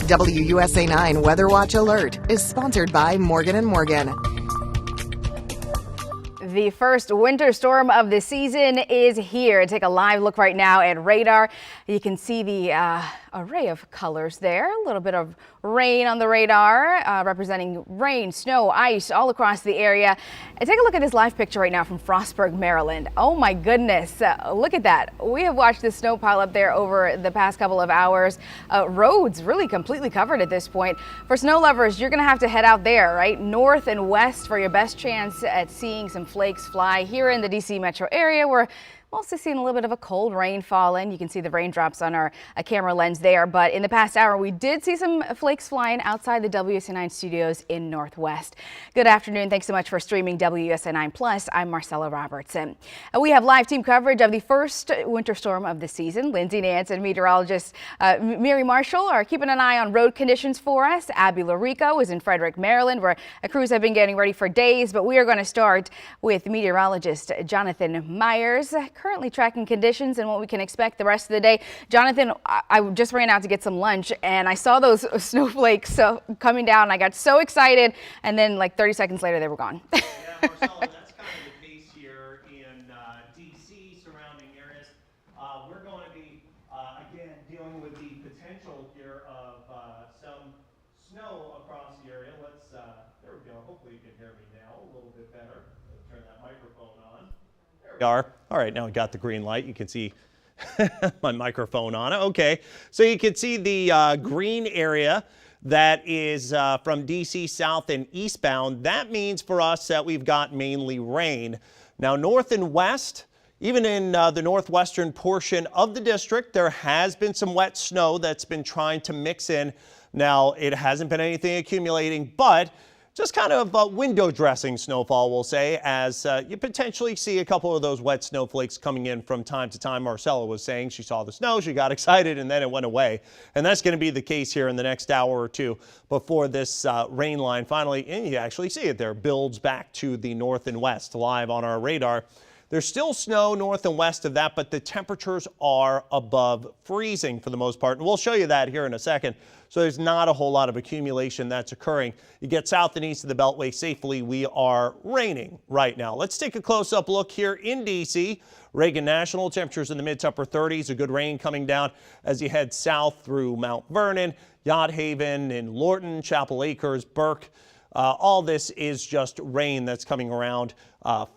WUSA 9 Weather Watch Alert is sponsored by Morgan & Morgan. The first winter storm of the season is here. Take a live look right now at radar. You can see the array of colors there. A little bit of rain on the radar, representing rain, snow, ice all across the area. And take a look at this live picture right now from Frostburg, Maryland. Oh my goodness, look at that. We have watched the snow pile up there over the past couple of hours. Roads really completely covered at this point. For snow lovers, you're going to have to head out there, right? North and west for your best chance at seeing some flakes fly. Here in the DC metro area, we're also seeing a little bit of a cold rain fall in. You can see the raindrops on our camera lens there, but in the past hour we did see some flakes flying outside the WUSA9 studios in Northwest. Good afternoon. Thanks so much for streaming WUSA9 Plus. I'm Marcella Robertson. We have live team coverage of the first winter storm of the season. Lindsay Nance and meteorologist Mary Marshall are keeping an eye on road conditions for us. Abby Larico is in Frederick, Maryland, where crews have been getting ready for days, but we are going to start with meteorologist Jonathan Myers, currently tracking conditions and what we can expect the rest of the day. Jonathan, I just ran out to get some lunch and I saw those snowflakes coming down. I got so excited, and then like 30 seconds later they were gone. Yeah, Marcella, that's kind of the case here in DC, surrounding areas. We're going to be, again, dealing with the potential here of some snow across the area. There we go. Hopefully you can hear me now a little bit better. Let's turn that microphone on. There we are. All right, now we got the green light. You can see my microphone on it. Okay, so you can see the green area that is from DC south and eastbound. That means for us that we've got mainly rain. Now north and west, even in the northwestern portion of the district, there has been some wet snow that's been trying to mix in. Now it hasn't been anything accumulating, but just kind of window dressing snowfall, we'll say, as you potentially see a couple of those wet snowflakes coming in from time to time. Marcella was saying she saw the snow, she got excited, and then it went away. And that's going to be the case here in the next hour or two before this rain line finally, and you actually see it there, builds back to the north and west live on our radar. There's still snow north and west of that, but the temperatures are above freezing for the most part. And we'll show you that here in a second. So there's not a whole lot of accumulation that's occurring. You get south and east of the Beltway safely, we are raining right now. Let's take a close-up look here in DC. Reagan National, temperatures in the mid to upper 30s. A good rain coming down as you head south through Mount Vernon, Yacht Haven, and Lorton, Chapel Acres, Burke. All this is just rain that's coming around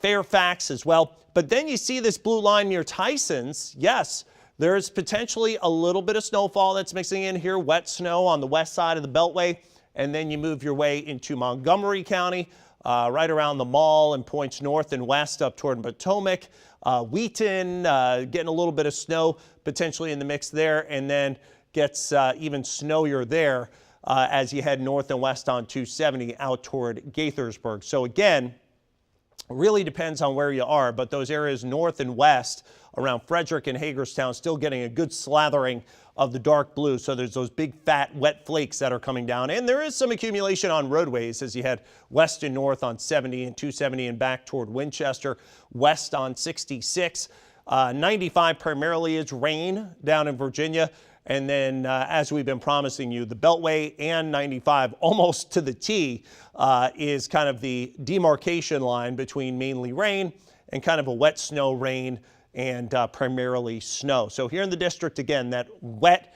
Fairfax as well. But then you see this blue line near Tyson's. Yes, there's potentially a little bit of snowfall that's mixing in here, wet snow on the west side of the Beltway. And then you move your way into Montgomery County, right around the mall and points north and west up toward Potomac. Wheaton, getting a little bit of snow potentially in the mix there, and then gets even snowier there as you head north and west on 270 out toward Gaithersburg. So again, really depends on where you are, but those areas north and west around Frederick and Hagerstown still getting a good slathering of the dark blue. So there's those big fat wet flakes that are coming down, and there is some accumulation on roadways as you head west and north on 70 and 270 and back toward Winchester, west on 66. 95 primarily is rain down in Virginia. And then, as we've been promising you, the Beltway and 95 almost to the T is kind of the demarcation line between mainly rain and kind of a wet snow rain and primarily snow. So here in the district, again, that wet,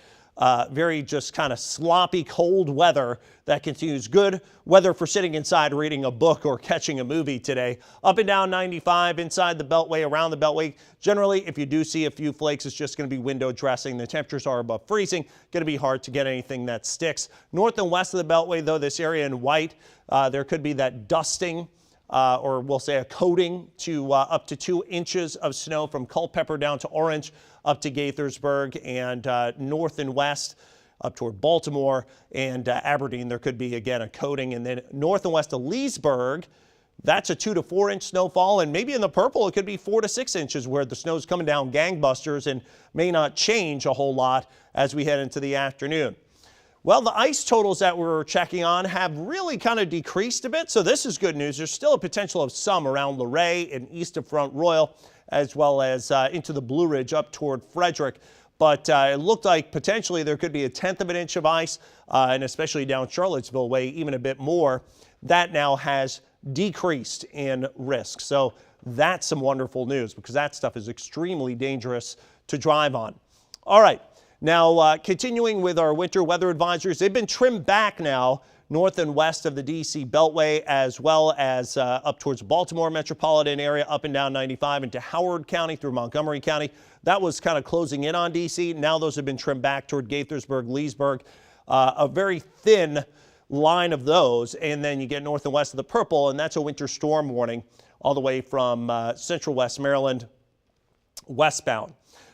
very just kind of sloppy cold weather that continues. Good weather for sitting inside reading a book or catching a movie today. Up and down 95 inside the Beltway, around the Beltway. Generally, if you do see a few flakes, it's just going to be window dressing. The temperatures are above freezing. Going to be hard to get anything that sticks. North and west of the Beltway, though, this area in white, there could be that dusting or we'll say a coating to up to 2 inches of snow from Culpeper down to Orange up to Gaithersburg, and north and west up toward Baltimore and Aberdeen. There could be, again, a coating. And then north and west of Leesburg, that's a 2 to 4 inch snowfall. And maybe in the purple, it could be 4 to 6 inches where the snow's coming down gangbusters and may not change a whole lot as we head into the afternoon. Well, the ice totals that we're checking on have really kind of decreased a bit, so this is good news. There's still a potential of some around Luray and east of Front Royal, as well as into the Blue Ridge up toward Frederick. but it looked like potentially there could be a 1/10 of an inch of ice, and especially down Charlottesville way, even a bit more. That now has decreased in risk. So that's some wonderful news, because that stuff is extremely dangerous to drive on. All right, now continuing with our winter weather advisories, they've been trimmed back now north and west of the D.C. Beltway, as well as up towards Baltimore metropolitan area, up and down 95 into Howard County through Montgomery County. That was kind of closing in on D.C. Now those have been trimmed back toward Gaithersburg, Leesburg, a very thin line of those. And then you get north and west of the purple, and that's a winter storm warning all the way from central west Maryland westbound.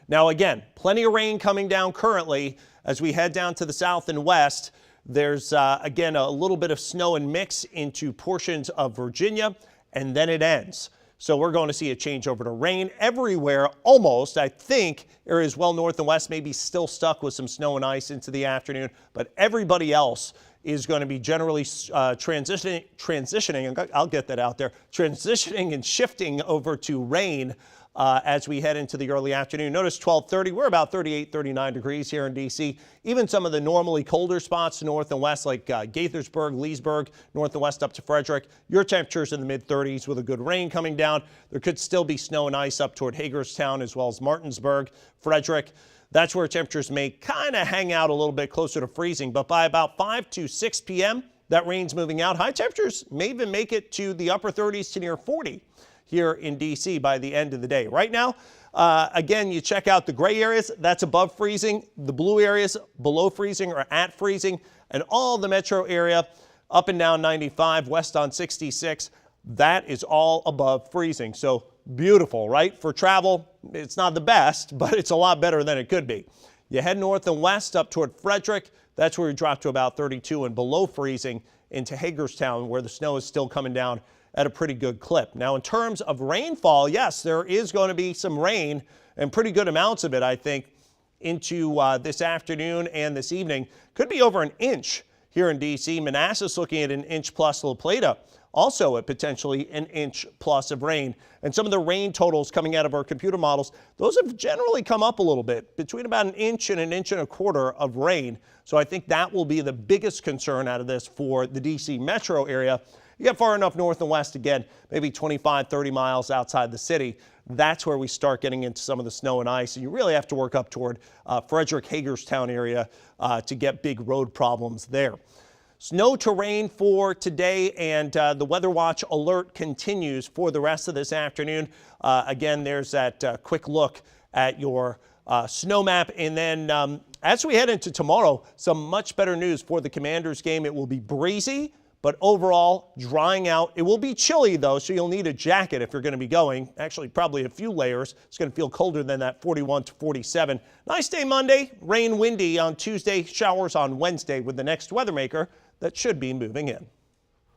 Now, again, plenty of rain coming down currently as we head down to the south and west. There's, again, a little bit of snow and mix into portions of Virginia, and then it ends. So we're going to see a change over to rain everywhere almost. I think areas well north and west may be still stuck with some snow and ice into the afternoon, but everybody else is going to be generally transitioning, I'll get that out there, transitioning and shifting over to rain as we head into the early afternoon. Notice 12:30, we're about 38, 39 degrees here in D.C. Even some of the normally colder spots north and west, like Gaithersburg, Leesburg, north and west up to Frederick, your temperatures in the mid-30s with a good rain coming down. There could still be snow and ice up toward Hagerstown as well as Martinsburg, Frederick. That's where temperatures may kind of hang out a little bit closer to freezing, but by about 5 to 6 p.m., that rain's moving out. High temperatures may even make it to the upper 30s to near 40 here in D.C. by the end of the day. Right now, again, you check out the gray areas, that's above freezing. The blue areas below freezing or at freezing, and all the metro area up and down 95, west on 66, that is all above freezing. So beautiful, right? For travel, it's not the best, but it's a lot better than it could be. You head north and west up toward Frederick, that's where you drop to about 32 and below freezing into Hagerstown, where the snow is still coming down at a pretty good clip. Now, in terms of rainfall, yes, there is going to be some rain, and pretty good amounts of it, I think, into this afternoon and this evening. Could be over an inch here in D.C. Manassas looking at an inch plus. La Plata also at potentially an inch plus of rain. And some of the rain totals coming out of our computer models, those have generally come up a little bit, between about an inch and a quarter of rain. So I think that will be the biggest concern out of this for the D.C. metro area. You get far enough north and west, again, maybe 25, 30 miles outside the city. That's where we start getting into some of the snow and ice. And you really have to work up toward Frederick, Hagerstown area to get big road problems there. Snow to rain for today, and the Weather Watch alert continues for the rest of this afternoon. Again, there's that quick look at your snow map. And then as we head into tomorrow, some much better news for the Commanders game. It will be breezy, but overall drying out. It will be chilly though, so you'll need a jacket if you're going to be going. Actually, probably a few layers. It's going to feel colder than that 41 to 47. Nice day Monday, rain, windy on Tuesday, showers on Wednesday with the next weather maker that should be moving in.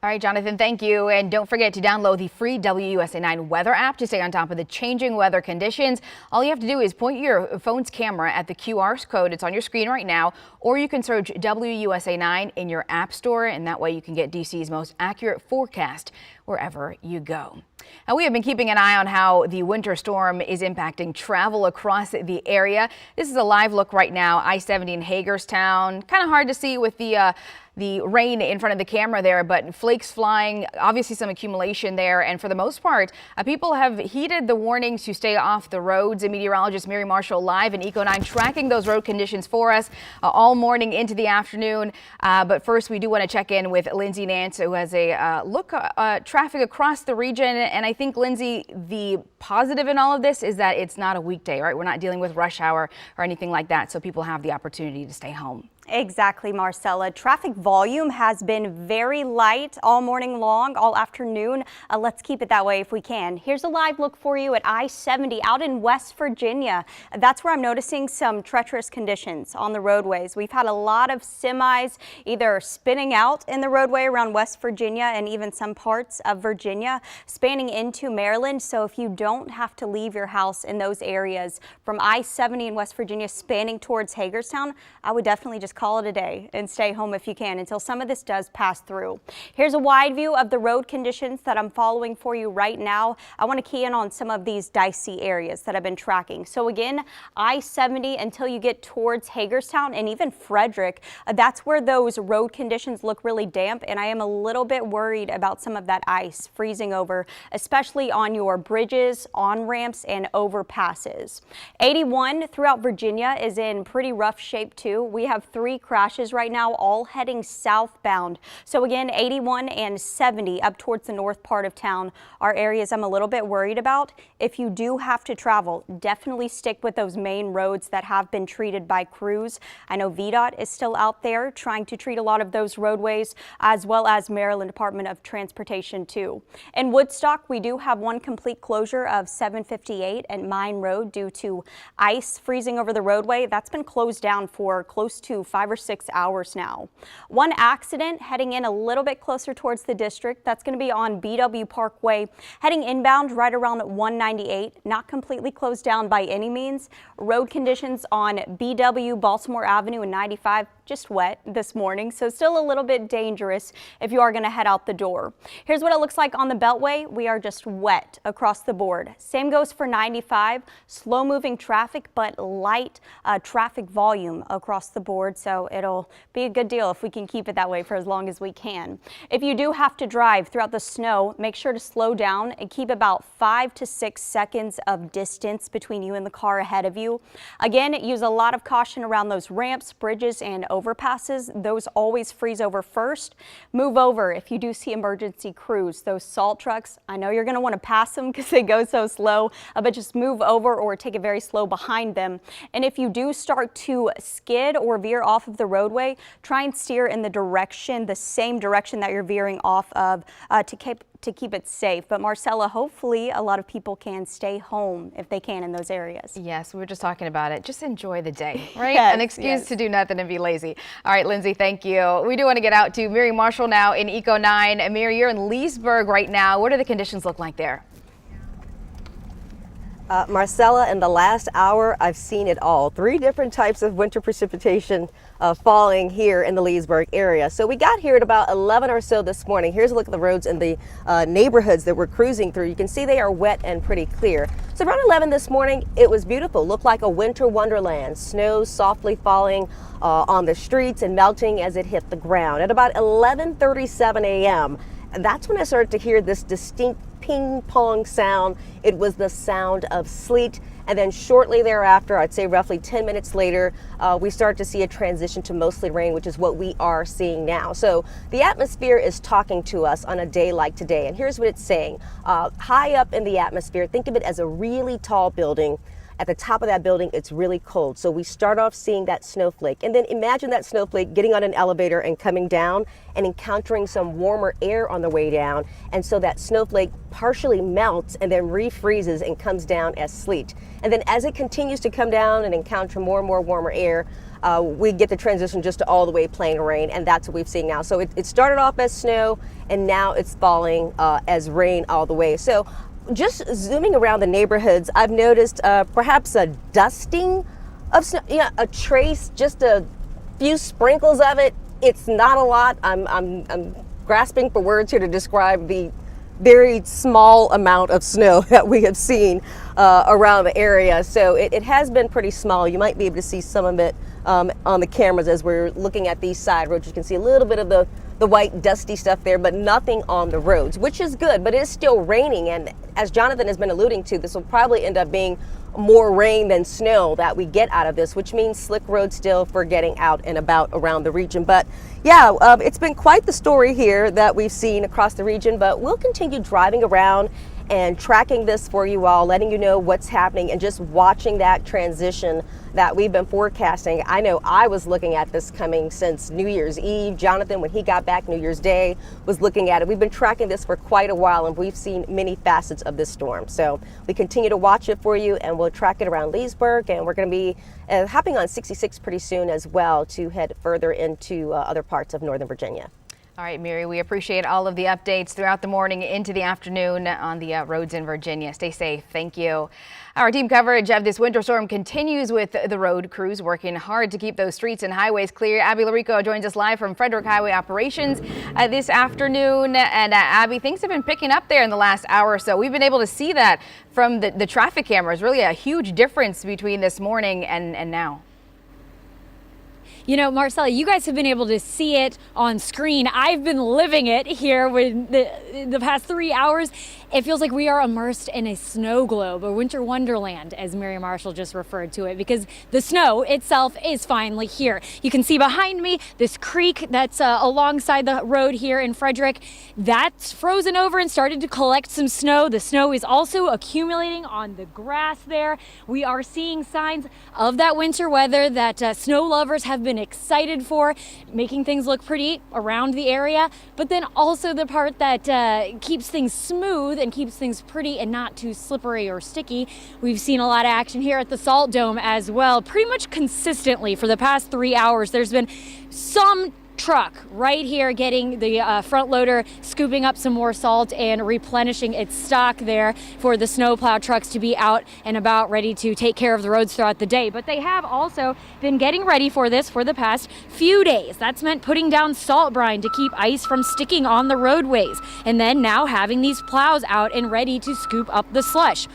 All right, Jonathan, thank you. And don't forget to download the free WUSA 9 weather app to stay on top of the changing weather conditions. All you have to do is point your phone's camera at the QR code. It's on your screen right now, or you can search WUSA 9 in your app store, and that way you can get DC's most accurate forecast wherever you go. Now, we have been keeping an eye on how the winter storm is impacting travel across the area. This is a live look right now. I-70 in Hagerstown. Kind of hard to see with the rain in front of the camera there, but flakes flying, obviously some accumulation there. And for the most part, people have heeded the warnings to stay off the roads. And meteorologist Mary Marshall live in Eco 9 tracking those road conditions for us all morning into the afternoon. But first, we do want to check in with Lindsay Nance, who has a look at traffic across the region. And I think, Lindsay, the positive in all of this is that it's not a weekday, right? We're not dealing with rush hour or anything like that. So people have the opportunity to stay home. Exactly, Marcella. Traffic volume has been very light all morning long, all afternoon. Let's keep it that way if we can. Here's a live look for you at I-70 out in West Virginia. That's where I'm noticing some treacherous conditions on the roadways. We've had a lot of semis either spinning out in the roadway around West Virginia and even some parts of Virginia spanning into Maryland. So if you don't have to leave your house in those areas from I-70 in West Virginia spanning towards Hagerstown, I would definitely just just call it a day and stay home if you can until some of this does pass through. Here's a wide view of the road conditions that I'm following for you right now. I want to key in on some of these dicey areas that I've been tracking. So again, I-70 until you get towards Hagerstown and even Frederick, that's where those road conditions look really damp, and I am a little bit worried about some of that ice freezing over, especially on your bridges, on-ramps, and overpasses. 81 throughout Virginia is in pretty rough shape too. We have 3 crashes right now, all heading southbound. So again, 81 and 70 up towards the north part of town are areas I'm a little bit worried about. If you do have to travel, definitely stick with those main roads that have been treated by crews. I know VDOT is still out there trying to treat a lot of those roadways, as well as Maryland Department of Transportation too. In Woodstock, we do have one complete closure of 758 at Mine Road due to ice freezing over the roadway. That's been closed down for close to 5 or 6 hours now. One accident heading in a little bit closer towards the district. That's going to be on BW Parkway, heading inbound right around 198. Not completely closed down by any means. Road conditions on BW Baltimore Avenue and 95 just wet this morning, so still a little bit dangerous if you are going to head out the door. Here's what it looks like on the Beltway. We are just wet across the board. Same goes for 95. Slow moving traffic, but light traffic volume across the board, so it'll be a good deal if we can keep it that way for as long as we can. If you do have to drive throughout the snow, make sure to slow down and keep about 5 to 6 seconds of distance between you and the car ahead of you. Again, use a lot of caution around those ramps, bridges, and overpasses. Those always freeze over first. Move over if you do see emergency crews. Those salt trucks, I know you're going to want to pass them because they go so slow, but just move over or take it very slow behind them. And if you do start to skid or veer off of the roadway, try and steer in the same direction that you're veering off of to keep it safe. But Marcella, hopefully a lot of people can stay home if they can in those areas. Yes, we were just talking about it. Just enjoy the day, right? Yes, An excuse to do nothing and be lazy. All right, Lindsay, thank you. We do want to get out to Mary Marshall now in Eco 9. Mary, you're in Leesburg right now. What do the conditions look like there? Marcella, in the last hour, I've seen it all. 3 different types of winter precipitation falling here in the Leesburg area. So we got here at about 11 or so this morning. Here's a look at the roads in the neighborhoods that we're cruising through. You can see they are wet and pretty clear. So around 11 this morning, it was beautiful. Looked like a winter wonderland. Snow softly falling on the streets and melting as it hit the ground. At about 11:37 a.m., that's when I started to hear this distinct ping pong sound. It was the sound of sleet. And then shortly thereafter, I'd say roughly 10 minutes later, we start to see a transition to mostly rain, which is what we are seeing now. So the atmosphere is talking to us on a day like today. And here's what it's saying. High up in the atmosphere, think of it as a really tall building. At the top of that building, it's really cold. So we start off seeing that snowflake. And then imagine that snowflake getting on an elevator and coming down and encountering some warmer air on the way down. And so that snowflake partially melts and then refreezes and comes down as sleet. And then as it continues to come down and encounter more and more warmer air, we get the transition just to all the way plain rain, and that's what we've seen now. So it started off as snow, and now it's falling as rain all the way. So just zooming around the neighborhoods, I've noticed perhaps a dusting of snow, a trace, just a few sprinkles of it. It's not a lot. I'm grasping for words here to describe the very small amount of snow that we have seen around the area. So it has been pretty small. You might be able to see some of it on the cameras as we're looking at these side roads. You can see a little bit of the white dusty stuff there, but nothing on the roads, which is good, but it is still raining. And as Jonathan has been alluding to, this will probably end up being more rain than snow that we get out of this, which means slick roads still for getting out and about around the region. But yeah, it's been quite the story here that we've seen across the region, but we'll continue driving around and tracking this for you all, letting you know what's happening and just watching that transition that we've been forecasting. I know I was looking at this coming since New Year's Eve. Jonathan, when he got back New Year's Day, was looking at it. We've been tracking this for quite a while, and we've seen many facets of this storm. So we continue to watch it for you, and we'll track it around Leesburg, and we're going to be hopping on 66 pretty soon as well to head further into other parts of Northern Virginia. All right, Mary, we appreciate all of the updates throughout the morning into the afternoon on the roads in Virginia. Stay safe. Thank you. Our team coverage of this winter storm continues with the road crews working hard to keep those streets and highways clear. Abby Larico joins us live from Frederick Highway Operations this afternoon. And Abby, things have been picking up there in the last hour or so. We've been able to see that from the traffic cameras. Really a huge difference between this morning and now. You know, Marcella, you guys have been able to see it on screen. I've been living it here with the past 3 hours. It feels like we are immersed in a snow globe, a winter wonderland, as Mary Marshall just referred to it, because the snow itself is finally here. You can see behind me this creek that's alongside the road here in Frederick. That's frozen over and started to collect some snow. The snow is also accumulating on the grass there. We are seeing signs of that winter weather that snow lovers have been excited for, making things look pretty around the area, but then also the part that keeps things smooth and keeps things pretty and not too slippery or sticky. We've seen a lot of action here at the Salt Dome as well. Pretty much consistently for the past 3 hours, there's been some truck right here getting the front loader, scooping up some more salt and replenishing its stock there for the snowplow trucks to be out and about, ready to take care of the roads throughout the day. But they have also been getting ready for this for the past few days. That's meant putting down salt brine to keep ice from sticking on the roadways, and then now having these plows out and ready to scoop up the slush,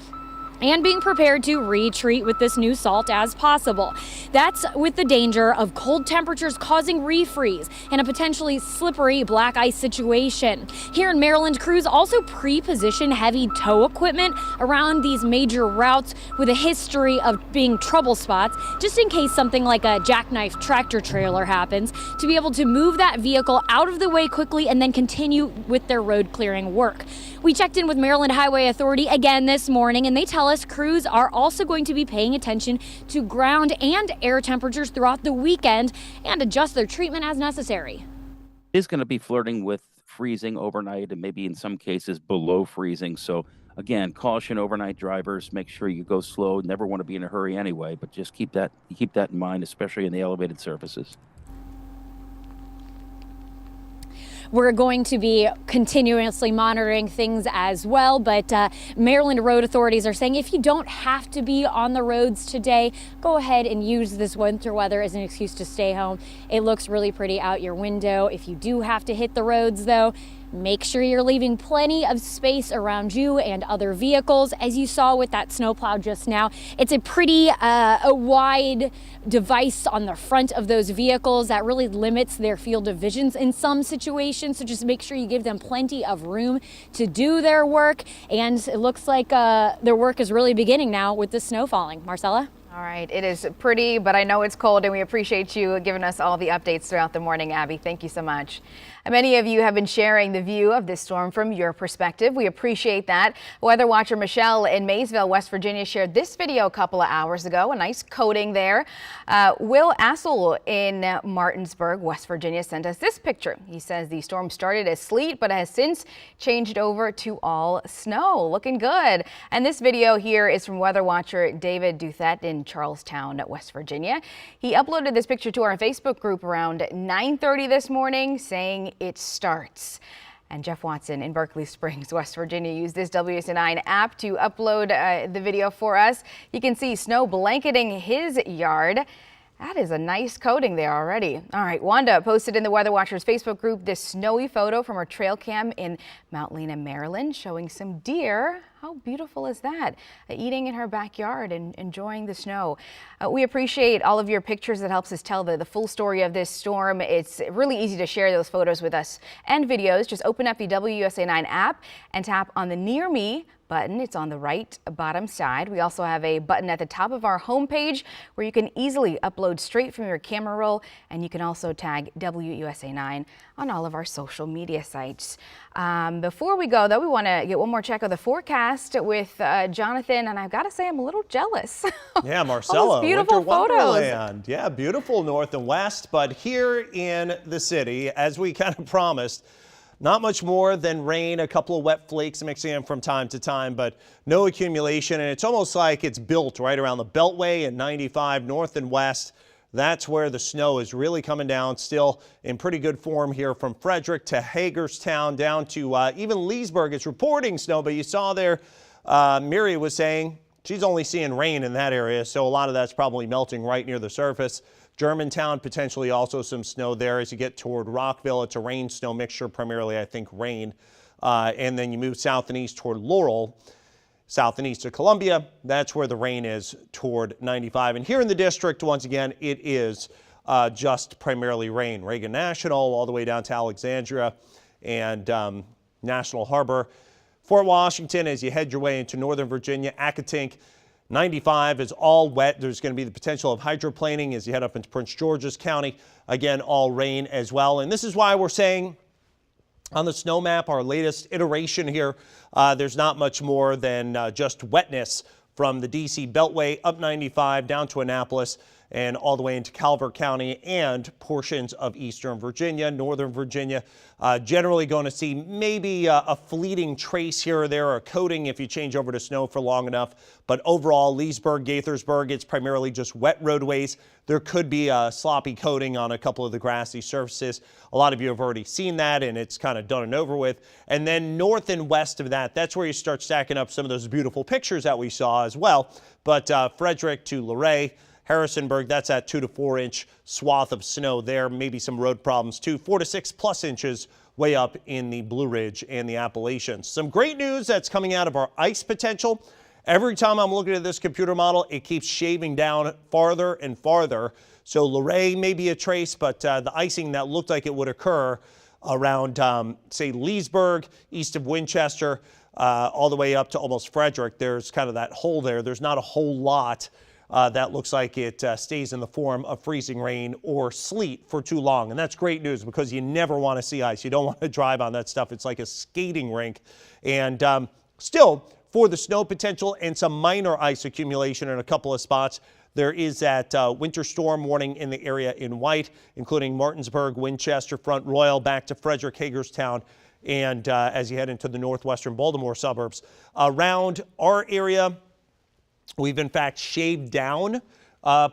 and being prepared to retreat with this new salt as possible. That's with the danger of cold temperatures causing refreeze and a potentially slippery black ice situation. Here in Maryland, crews also pre-position heavy tow equipment around these major routes with a history of being trouble spots, just in case something like a jackknife tractor trailer happens, to be able to move that vehicle out of the way quickly and then continue with their road clearing work. We checked in with Maryland Highway Authority again this morning, and they tell us crews are also going to be paying attention to ground and air temperatures throughout the weekend and adjust their treatment as necessary. It is going to be flirting with freezing overnight and maybe in some cases below freezing. So again, caution overnight drivers, make sure you go slow. Never want to be in a hurry anyway, but just keep that in mind, especially in the elevated surfaces. We're going to be continuously monitoring things as well, but Maryland road authorities are saying if you don't have to be on the roads today, go ahead and use this winter weather as an excuse to stay home. It looks really pretty out your window. If you do have to hit the roads, though, make sure you're leaving plenty of space around you and other vehicles. As you saw with that snowplow just now, it's a pretty a wide device on the front of those vehicles that really limits their field of vision in some situations. So just make sure you give them plenty of room to do their work. And it looks like their work is really beginning now with the snow falling. Marcella? All right, it is pretty, but I know it's cold, and we appreciate you giving us all the updates throughout the morning, Abby. Thank you so much. Many of you have been sharing the view of this storm from your perspective. We appreciate that. Weather watcher Michelle in Maysville, West Virginia, shared this video a couple of hours ago. A nice coating there. Will Assel in Martinsburg, West Virginia, sent us this picture. He says the storm started as sleet, but has since changed over to all snow. Looking good. And this video here is from weather watcher David Duthette in Charlestown, West Virginia. He uploaded this picture to our Facebook group around 9:30 this morning, saying it starts. And Jeff Watson in Berkeley Springs, West Virginia, used this WSA9 app to upload the video for us. You can see snow blanketing his yard. That is a nice coating there already. All right, Wanda posted in the Weather Watchers Facebook group this snowy photo from her trail cam in Mount Lena, Maryland, showing some deer. How beautiful is that? Eating in her backyard and enjoying the snow. We appreciate all of your pictures. That helps us tell the full story of this storm. It's really easy to share those photos with us and videos. Just open up the WUSA9 app and tap on the Near Me button. It's on the right bottom side. We also have a button at the top of our homepage where you can easily upload straight from your camera roll, and you can also tag WUSA9 on all of our social media sites. Before we go, though, we want to get one more check of the forecast with Jonathan, and I've got to say I'm a little jealous. Yeah, Marcella, beautiful Winter photos. Wonderland. Yeah, beautiful north and west, but here in the city, as we kind of promised, not much more than rain, a couple of wet flakes mixing in from time to time, but no accumulation. And it's almost like it's built right around the Beltway and 95 north and west. That's where the snow is really coming down, still in pretty good form here from Frederick to Hagerstown down to even Leesburg. It's reporting snow, but you saw there Miri was saying she's only seeing rain in that area, so a lot of that's probably melting right near the surface. Germantown, potentially also some snow there as you get toward Rockville. It's a rain-snow mixture, primarily I think rain. And then you move south and east toward Laurel. South and east of Columbia, that's where the rain is toward 95. And here in the district, once again, it is just primarily rain. Reagan National all the way down to Alexandria and National Harbor. Fort Washington, as you head your way into Northern Virginia, Accotink, 95 is all wet. There's going to be the potential of hydroplaning as you head up into Prince George's County. Again, all rain as well. And this is why we're saying on the snow map, our latest iteration here, there's not much more than just wetness from the D.C. Beltway up 95 down to Annapolis and all the way into Calvert County and portions of eastern Virginia, northern Virginia. Generally going to see maybe a fleeting trace here or there or a coating if you change over to snow for long enough. But overall, Leesburg, Gaithersburg, it's primarily just wet roadways. There could be a sloppy coating on a couple of the grassy surfaces. A lot of you have already seen that, and it's kind of done and over with. And then north and west of that, that's where you start stacking up some of those beautiful pictures that we saw as well. But Frederick to Luray, Harrisonburg, that's that 2 to 4 inch swath of snow there. Maybe some road problems too. 4 to 6+ inches way up in the Blue Ridge and the Appalachians. Some great news that's coming out of our ice potential. Every time I'm looking at this computer model, it keeps shaving down farther and farther. So Luray may be a trace, but the icing that looked like it would occur around, say, Leesburg, east of Winchester, all the way up to almost Frederick, there's kind of that hole there. There's not a whole lot that looks like it stays in the form of freezing rain or sleet for too long. And that's great news because you never want to see ice. You don't want to drive on that stuff. It's like a skating rink. And still, for the snow potential and some minor ice accumulation in a couple of spots, there is that winter storm warning in the area in white, including Martinsburg, Winchester, Front Royal, back to Frederick, Hagerstown, and as you head into the northwestern Baltimore suburbs. Around our area, we've in fact shaved down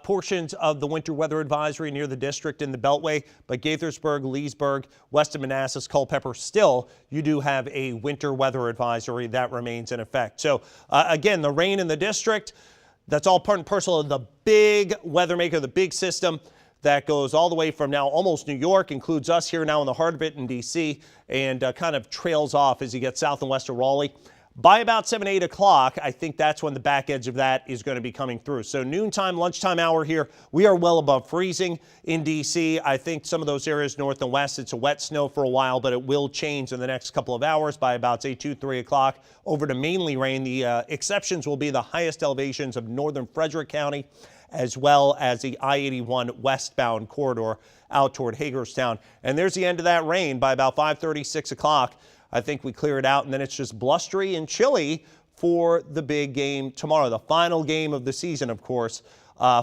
portions of the winter weather advisory near the district in the Beltway, but Gaithersburg, Leesburg, west of Manassas, Culpeper, still you do have a winter weather advisory that remains in effect. So again, the rain in the district, that's all part and parcel of the big weather maker, the big system that goes all the way from now almost New York, includes us here now in the heart of it in D.C., and kind of trails off as you get south and west of Raleigh. By about 7, 8 o'clock, I think that's when the back edge of that is going to be coming through. So noontime, lunchtime hour here, we are well above freezing in D.C. I think some of those areas north and west, it's a wet snow for a while, but it will change in the next couple of hours by about, say, 2, 3 o'clock over to mainly rain. The exceptions will be the highest elevations of northern Frederick County, as well as the I-81 westbound corridor out toward Hagerstown. And there's the end of that rain by about 5:30, 6 o'clock. I think we clear it out, and then it's just blustery and chilly for the big game tomorrow, the final game of the season, of course,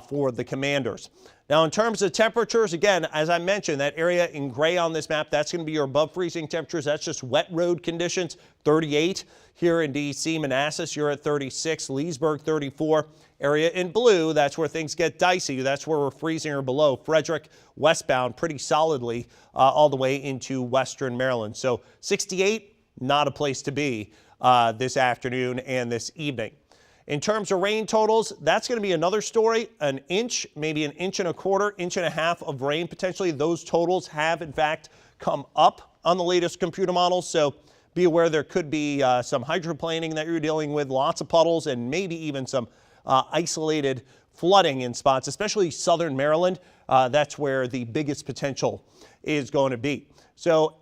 for the Commanders. Now, in terms of temperatures, again, as I mentioned, that area in gray on this map, that's going to be your above freezing temperatures. That's just wet road conditions. 38 here in D.C. Manassas, you're at 36. Leesburg, 34. Area in blue, that's where things get dicey. That's where we're freezing or below. Frederick, westbound, pretty solidly all the way into western Maryland. So 68, not a place to be this afternoon and this evening. In terms of rain totals, that's going to be another story. An inch, maybe an inch and a quarter, inch and a half of rain potentially. Those totals have, in fact, come up on the latest computer models. So be aware there could be some hydroplaning that you're dealing with, lots of puddles, and maybe even some isolated flooding in spots, especially southern Maryland. That's where the biggest potential is going to be. So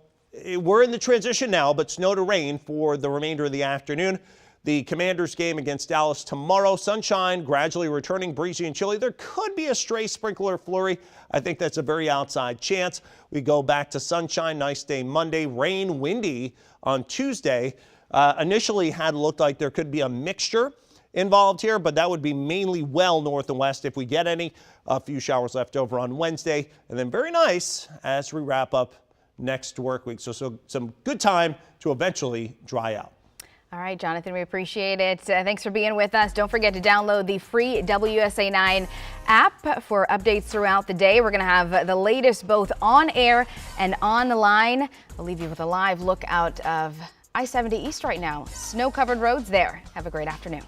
we're in the transition now, but snow to rain for the remainder of the afternoon. The Commanders game against Dallas tomorrow. Sunshine gradually returning, breezy and chilly. There could be a stray sprinkler flurry. I think that's a very outside chance. We go back to sunshine, nice day Monday, rain, windy on Tuesday. Initially had looked like there could be a mixture involved here, but that would be mainly well north and west if we get any. A few showers left over on Wednesday, and then very nice as we wrap up next work week. So some good time to eventually dry out. All right, Jonathan, we appreciate it. Thanks for being with us. Don't forget to download the free WSA9 app for updates throughout the day. We're going to have the latest both on air and online. We'll leave you with a live look out of I-70 East right now. Snow-covered roads there. Have a great afternoon.